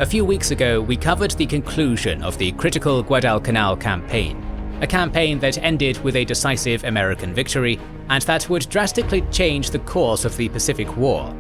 A few weeks ago, we covered the conclusion of the critical Guadalcanal Campaign, a campaign that ended with a decisive American victory and that would drastically change the course of the Pacific War.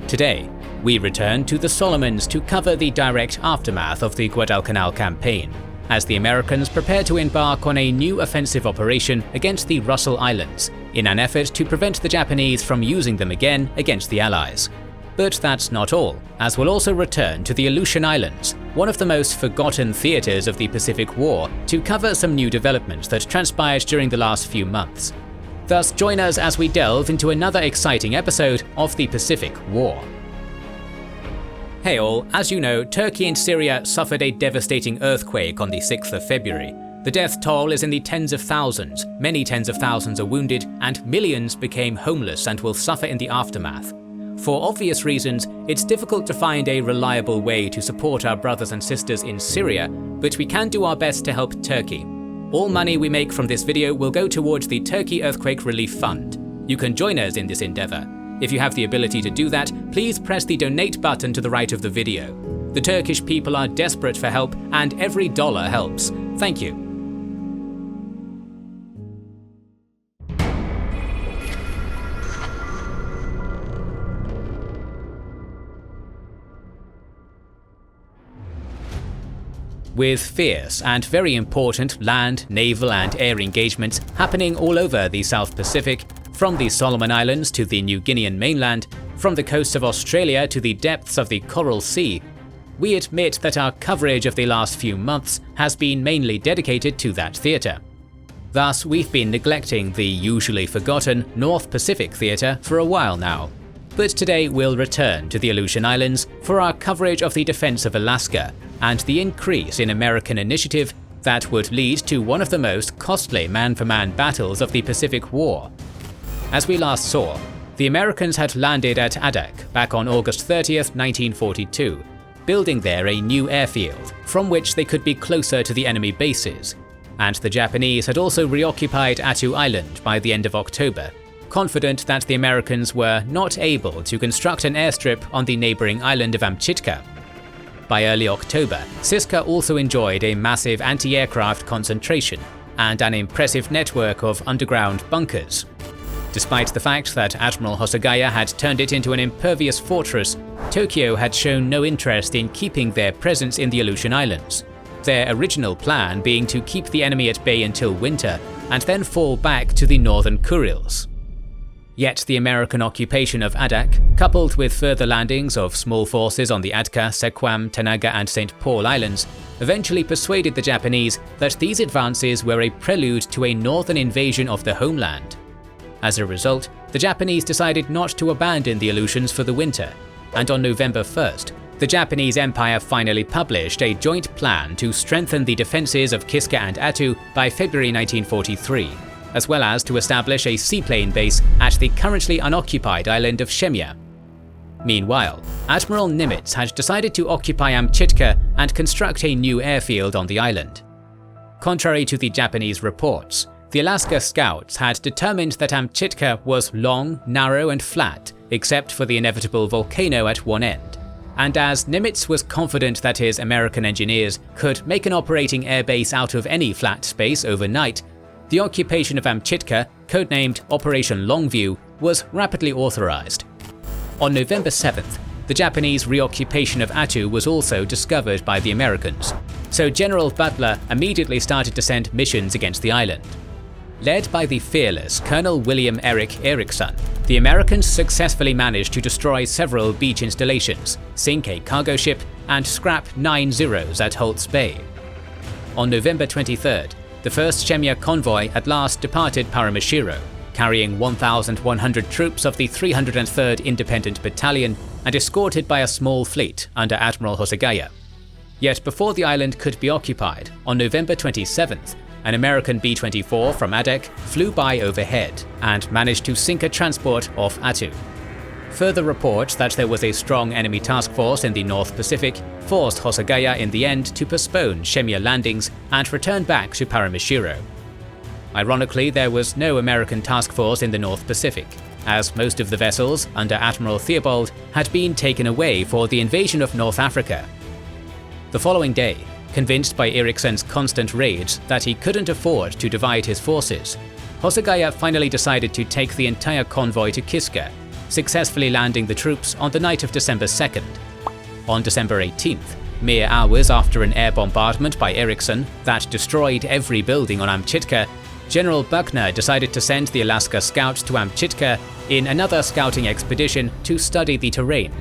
Today, we return to the Solomons to cover the direct aftermath of the Guadalcanal Campaign, as the Americans prepare to embark on a new offensive operation against the Russell Islands in an effort to prevent the Japanese from using them again against the Allies. But that's not all, as we'll also return to the Aleutian Islands, one of the most forgotten theatres of the Pacific War, to cover some new developments that transpired during the last few months. Thus, join us as we delve into another exciting episode of the Pacific War. Hey all, as you know, Turkey and Syria suffered a devastating earthquake on the 6th of February. The death toll is in the tens of thousands, many tens of thousands are wounded, and millions became homeless and will suffer in the aftermath. For obvious reasons, it's difficult to find a reliable way to support our brothers and sisters in Syria, but we can do our best to help Turkey. All money we make from this video will go towards the Turkey Earthquake Relief Fund. You can join us in this endeavour. If you have the ability to do that, please press the donate button to the right of the video. The Turkish people are desperate for help, and every dollar helps. Thank you. With fierce and very important land, naval and air engagements happening all over the South Pacific, from the Solomon Islands to the New Guinean mainland, from the coasts of Australia to the depths of the Coral Sea, we admit that our coverage of the last few months has been mainly dedicated to that theatre. Thus, we've been neglecting the usually forgotten North Pacific theatre for a while now. But today we'll return to the Aleutian Islands for our coverage of the defense of Alaska and the increase in American initiative that would lead to one of the most costly man-for-man battles of the Pacific War. As we last saw, the Americans had landed at Adak back on August 30th, 1942, building there a new airfield from which they could be closer to the enemy bases, and the Japanese had also reoccupied Attu Island by the end of October, confident that the Americans were not able to construct an airstrip on the neighbouring island of Amchitka. By early October, Sitka also enjoyed a massive anti-aircraft concentration and an impressive network of underground bunkers. Despite the fact that Admiral Hosagaya had turned it into an impervious fortress, Tokyo had shown no interest in keeping their presence in the Aleutian Islands, their original plan being to keep the enemy at bay until winter and then fall back to the northern Kurils. Yet the American occupation of Adak, coupled with further landings of small forces on the Atka, Zakuan, Tanaga and St. Paul Islands, eventually persuaded the Japanese that these advances were a prelude to a northern invasion of the homeland. As a result, the Japanese decided not to abandon the Aleutians for the winter, and on November 1st, the Japanese Empire finally published a joint plan to strengthen the defences of Kiska and Attu by February 1943. As well as to establish a seaplane base at the currently unoccupied island of Shemya. Meanwhile, Admiral Nimitz had decided to occupy Amchitka and construct a new airfield on the island. Contrary to the Japanese reports, the Alaska Scouts had determined that Amchitka was long, narrow and flat, except for the inevitable volcano at one end. And as Nimitz was confident that his American engineers could make an operating airbase out of any flat space overnight, the occupation of Amchitka, codenamed Operation Longview, was rapidly authorized. On November 7th, the Japanese reoccupation of Attu was also discovered by the Americans, so General Butler immediately started to send missions against the island. Led by the fearless Colonel William Eric Erickson, the Americans successfully managed to destroy several beach installations, sink a cargo ship, and scrap 9 Zeros at Holt's Bay. On November 23rd, the first Shemya convoy at last departed Paramushiro, carrying 1,100 troops of the 303rd Independent Battalion and escorted by a small fleet under Admiral Hosagaya. Yet before the island could be occupied, on November 27th, an American B-24 from Adak flew by overhead and managed to sink a transport off Attu. Further reports that there was a strong enemy task force in the North Pacific forced Hosagaya in the end to postpone Shemya landings and return back to Paramushiro. Ironically, there was no American task force in the North Pacific, as most of the vessels under Admiral Theobald had been taken away for the invasion of North Africa. The following day, convinced by Eriksson's constant raids that he couldn't afford to divide his forces, Hosogawa finally decided to take the entire convoy to Kiska, successfully landing the troops on the night of December 2nd. On December 18th, mere hours after an air bombardment by Eriksson that destroyed every building on Amchitka, General Buckner decided to send the Alaska Scouts to Amchitka in another scouting expedition to study the terrain.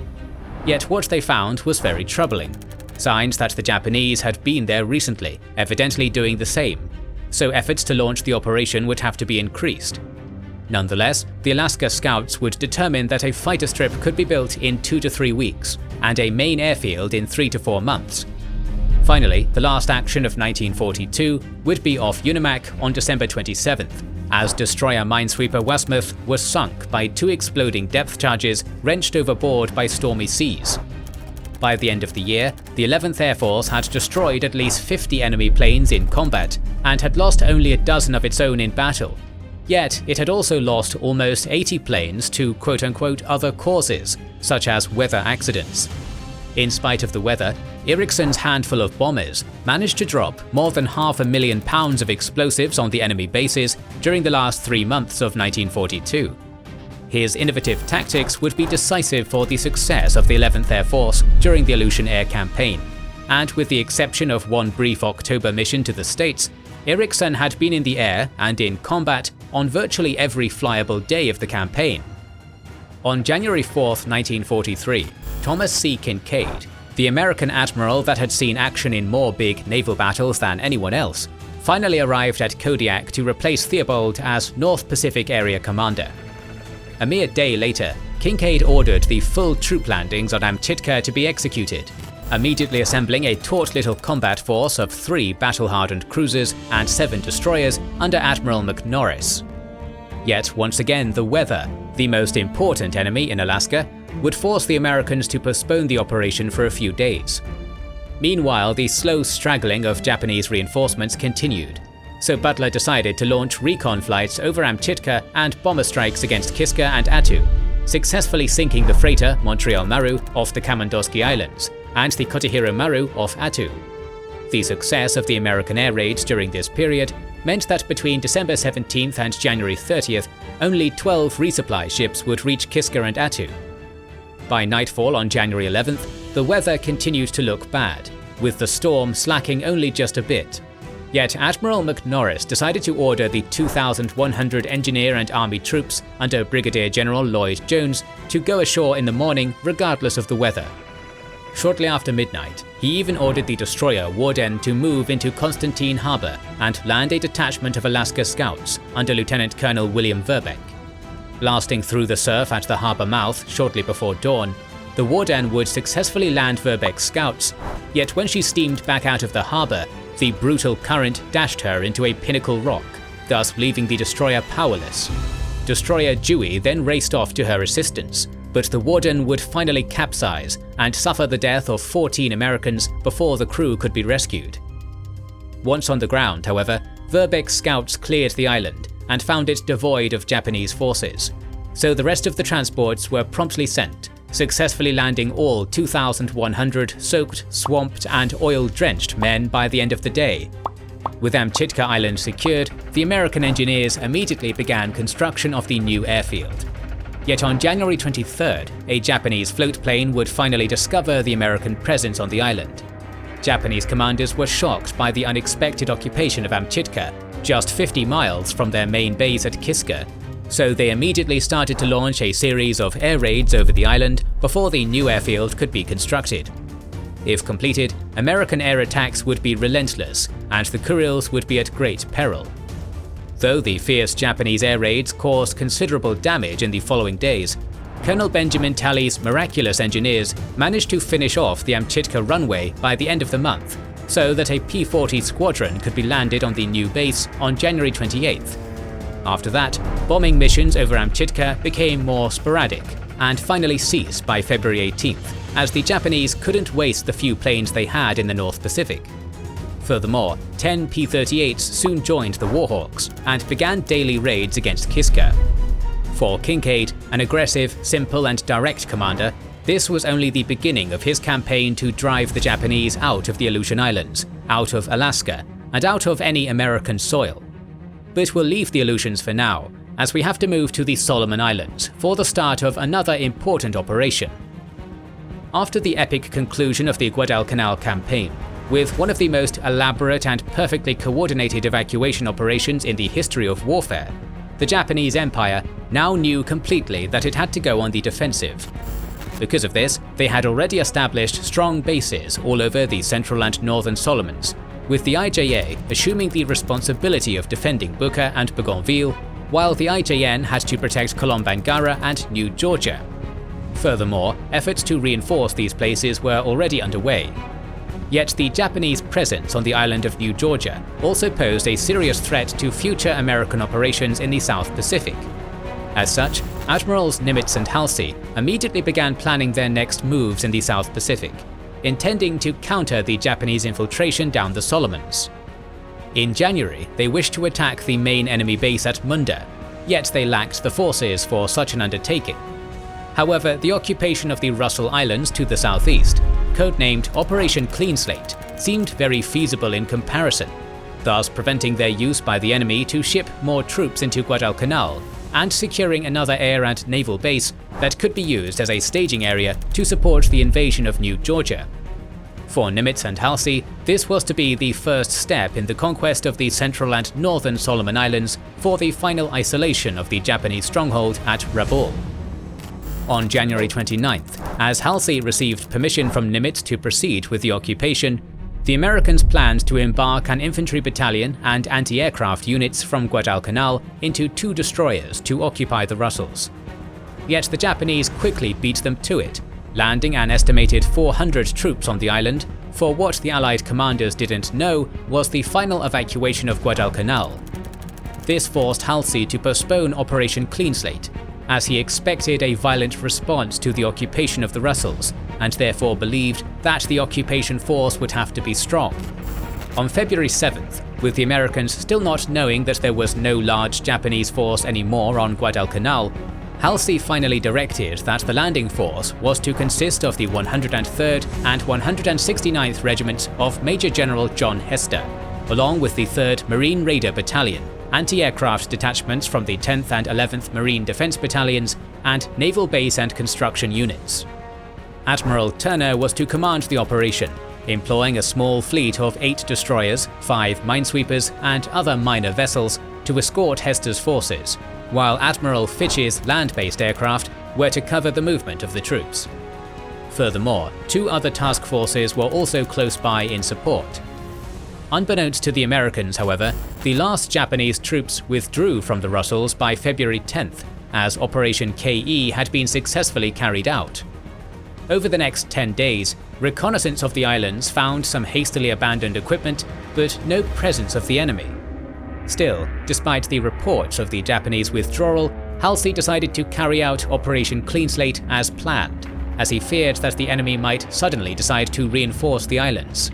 Yet what they found was very troubling. Signs that the Japanese had been there recently, evidently doing the same, so efforts to launch the operation would have to be increased. Nonetheless, the Alaska Scouts would determine that a fighter strip could be built in 2 to 3 weeks, and a main airfield in 3 to 4 months. Finally, the last action of 1942 would be off Unimak on December 27th, as destroyer minesweeper Wasmuth was sunk by 2 exploding depth charges wrenched overboard by stormy seas. By the end of the year, the 11th Air Force had destroyed at least 50 enemy planes in combat, and had lost only a dozen of its own in battle. Yet, it had also lost almost 80 planes to quote-unquote other causes, such as weather accidents. In spite of the weather, Eriksson's handful of bombers managed to drop more than £500,000 of explosives on the enemy bases during the last 3 months of 1942. His innovative tactics would be decisive for the success of the 11th Air Force during the Aleutian Air Campaign, and with the exception of one brief October mission to the States, Eriksson had been in the air and in combat on virtually every flyable day of the campaign. On January 4, 1943, Thomas C. Kinkaid, the American admiral that had seen action in more big naval battles than anyone else, finally arrived at Kodiak to replace Theobald as North Pacific Area Commander. A mere day later, Kinkaid ordered the full troop landings on Amchitka to be executed, immediately assembling a taut little combat force of 3 battle-hardened cruisers and 7 destroyers under Admiral McNorris. Yet once again the weather, the most important enemy in Alaska, would force the Americans to postpone the operation for a few days. Meanwhile, the slow straggling of Japanese reinforcements continued, so Butler decided to launch recon flights over Amchitka and bomber strikes against Kiska and Attu, successfully sinking the freighter Montreal Maru off the Kamandoski Islands and the Kotahiro Maru off Attu. The success of the American air raids during this period meant that between December 17th and January 30th, only 12 resupply ships would reach Kiska and Attu. By nightfall on January 11th, the weather continued to look bad, with the storm slacking only just a bit. Yet Admiral McNorris decided to order the 2,100 engineer and army troops under Brigadier General Lloyd Jones to go ashore in the morning regardless of the weather. Shortly after midnight, he even ordered the destroyer Warden to move into Constantine Harbor and land a detachment of Alaska Scouts under Lieutenant Colonel William Verbeck. Blasting through the surf at the harbor mouth shortly before dawn, the Warden would successfully land Verbeck's scouts, yet when she steamed back out of the harbor, the brutal current dashed her into a pinnacle rock, thus leaving the destroyer powerless. Destroyer Dewey then raced off to her assistance, but the Warden would finally capsize and suffer the death of 14 Americans before the crew could be rescued. Once on the ground, however, Verbeck's scouts cleared the island and found it devoid of Japanese forces, so the rest of the transports were promptly sent, successfully landing all 2,100 soaked, swamped and oil-drenched men by the end of the day. With Amchitka Island secured, the American engineers immediately began construction of the new airfield. Yet on January 23rd, a Japanese float plane would finally discover the American presence on the island. Japanese commanders were shocked by the unexpected occupation of Amchitka, just 50 miles from their main base at Kiska, so they immediately started to launch a series of air raids over the island before the new airfield could be constructed. If completed, American air attacks would be relentless, and the Kurils would be at great peril. Though the fierce Japanese air raids caused considerable damage in the following days, Colonel Benjamin Talley's miraculous engineers managed to finish off the Amchitka runway by the end of the month, so that a P-40 squadron could be landed on the new base on January 28th. After that, bombing missions over Amchitka became more sporadic, and finally ceased by February 18th, as the Japanese couldn't waste the few planes they had in the North Pacific. Furthermore, 10 P-38s soon joined the Warhawks and began daily raids against Kiska. For Kinkaid, an aggressive, simple and direct commander, This was only the beginning of his campaign to drive the Japanese out of the Aleutian Islands, out of Alaska, and out of any American soil. But we'll leave the Aleutians for now, as we have to move to the Solomon Islands for the start of another important operation. After the epic conclusion of the Guadalcanal Campaign, with one of the most elaborate and perfectly coordinated evacuation operations in the history of warfare, the Japanese Empire now knew completely that it had to go on the defensive. Because of this, they had already established strong bases all over the central and northern Solomons, with the IJA assuming the responsibility of defending Buka and Bougainville, while the IJN had to protect Kolombangara and New Georgia. Furthermore, efforts to reinforce these places were already underway. Yet the Japanese presence on the island of New Georgia also posed a serious threat to future American operations in the South Pacific. As such, Admirals Nimitz and Halsey immediately began planning their next moves in the South Pacific, intending to counter the Japanese infiltration down the Solomons. In January, they wished to attack the main enemy base at Munda, yet they lacked the forces for such an undertaking. However, the occupation of the Russell Islands to the southeast, codenamed Operation Clean Slate, seemed very feasible in comparison, thus preventing their use by the enemy to ship more troops into Guadalcanal and securing another air and naval base that could be used as a staging area to support the invasion of New Georgia. For Nimitz and Halsey, this was to be the first step in the conquest of the central and northern Solomon Islands for the final isolation of the Japanese stronghold at Rabaul. On January 29th, as Halsey received permission from Nimitz to proceed with the occupation, the Americans planned to embark an infantry battalion and anti-aircraft units from Guadalcanal into 2 destroyers to occupy the Russells. Yet the Japanese quickly beat them to it, landing an estimated 400 troops on the island for what the Allied commanders didn't know was the final evacuation of Guadalcanal. This forced Halsey to postpone Operation Clean Slate, as he expected a violent response to the occupation of the Russells, and therefore believed that the occupation force would have to be strong. On February 7th, with the Americans still not knowing that there was no large Japanese force anymore on Guadalcanal, Halsey finally directed that the landing force was to consist of the 103rd and 169th Regiments of Major General John Hester, along with the 3rd Marine Raider Battalion, anti-aircraft detachments from the 10th and 11th Marine Defense Battalions, and naval base and construction units. Admiral Turner was to command the operation, employing a small fleet of 8 destroyers, 5 minesweepers, and other minor vessels to escort Hester's forces, while Admiral Fitch's land-based aircraft were to cover the movement of the troops. Furthermore, 2 other task forces were also close by in support. Unbeknownst to the Americans, however, the last Japanese troops withdrew from the Russells by February 10th, as Operation KE had been successfully carried out. Over the next 10 days, reconnaissance of the islands found some hastily abandoned equipment, but no presence of the enemy. Still, despite the reports of the Japanese withdrawal, Halsey decided to carry out Operation Clean Slate as planned, as he feared that the enemy might suddenly decide to reinforce the islands.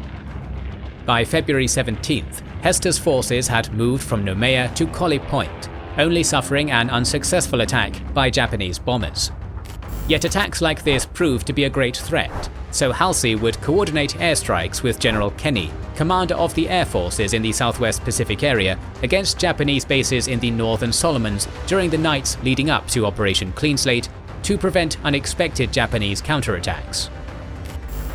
By February 17th, Hester's forces had moved from Noumea to Collie Point, only suffering an unsuccessful attack by Japanese bombers. Yet attacks like this proved to be a great threat, so Halsey would coordinate airstrikes with General Kenny, commander of the air forces in the Southwest Pacific area, against Japanese bases in the northern Solomons during the nights leading up to Operation Clean Slate to prevent unexpected Japanese counterattacks.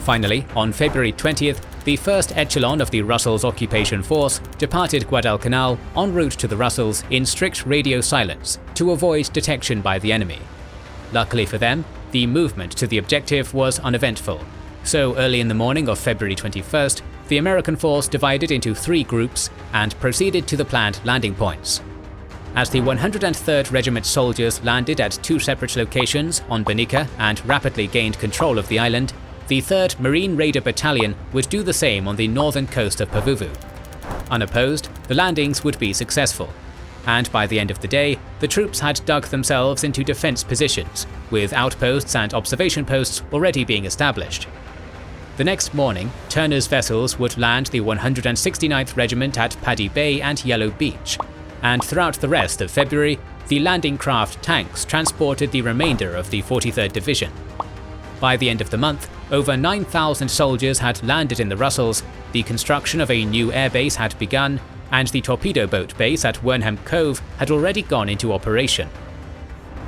Finally, on February 20th, the first echelon of the Russells occupation force departed Guadalcanal en route to the Russells in strict radio silence to avoid detection by the enemy. Luckily for them, the movement to the objective was uneventful, so early in the morning of February 21st, the American force divided into 3 groups and proceeded to the planned landing points. As the 103rd Regiment soldiers landed at 2 separate locations on Bonica and rapidly gained control of the island, the 3rd Marine Raider Battalion would do the same on the northern coast of Pavuvu. Unopposed, the landings would be successful, and by the end of the day, the troops had dug themselves into defense positions, with outposts and observation posts already being established. The next morning, Turner's vessels would land the 169th Regiment at Paddy Bay and Yellow Beach, and throughout the rest of February, the landing craft tanks transported the remainder of the 43rd Division. By the end of the month, over 9,000 soldiers had landed in the Russells, the construction of a new airbase had begun, and the torpedo boat base at Wernham Cove had already gone into operation.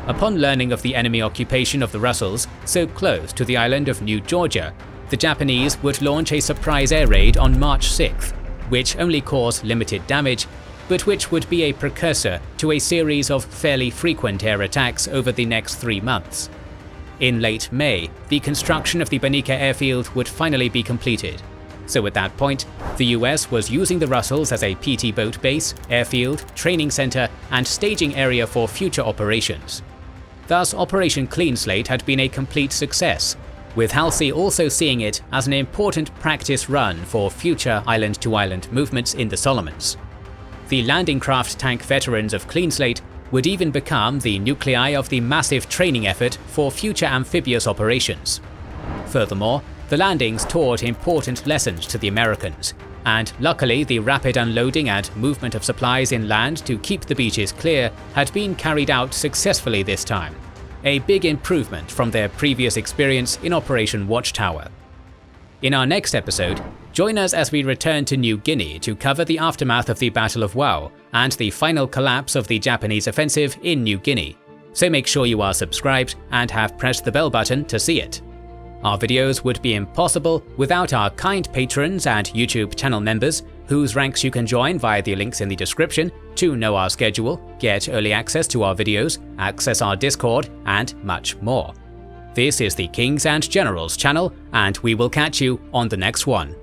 Upon learning of the enemy occupation of the Russells, so close to the island of New Georgia, the Japanese would launch a surprise air raid on March 6th, which only caused limited damage, but which would be a precursor to a series of fairly frequent air attacks over the next 3 months. In late May, the construction of the Banica airfield would finally be completed. So at that point, the US was using the Russells as a PT boat base, airfield, training center, and staging area for future operations. Thus, Operation Clean Slate had been a complete success, with Halsey also seeing it as an important practice run for future island-to-island movements in the Solomons. The landing craft tank veterans of Clean Slate would even become the nuclei of the massive training effort for future amphibious operations. Furthermore, the landings taught important lessons to the Americans, and luckily the rapid unloading and movement of supplies inland to keep the beaches clear had been carried out successfully this time, a big improvement from their previous experience in Operation Watchtower. In our next episode, join us as we return to New Guinea to cover the aftermath of the Battle of Wau and the final collapse of the Japanese offensive in New Guinea, so make sure you are subscribed and have pressed the bell button to see it. Our videos would be impossible without our kind patrons and YouTube channel members, whose ranks you can join via the links in the description to know our schedule, get early access to our videos, access our Discord, and much more. This is the Kings and Generals channel, and we will catch you on the next one.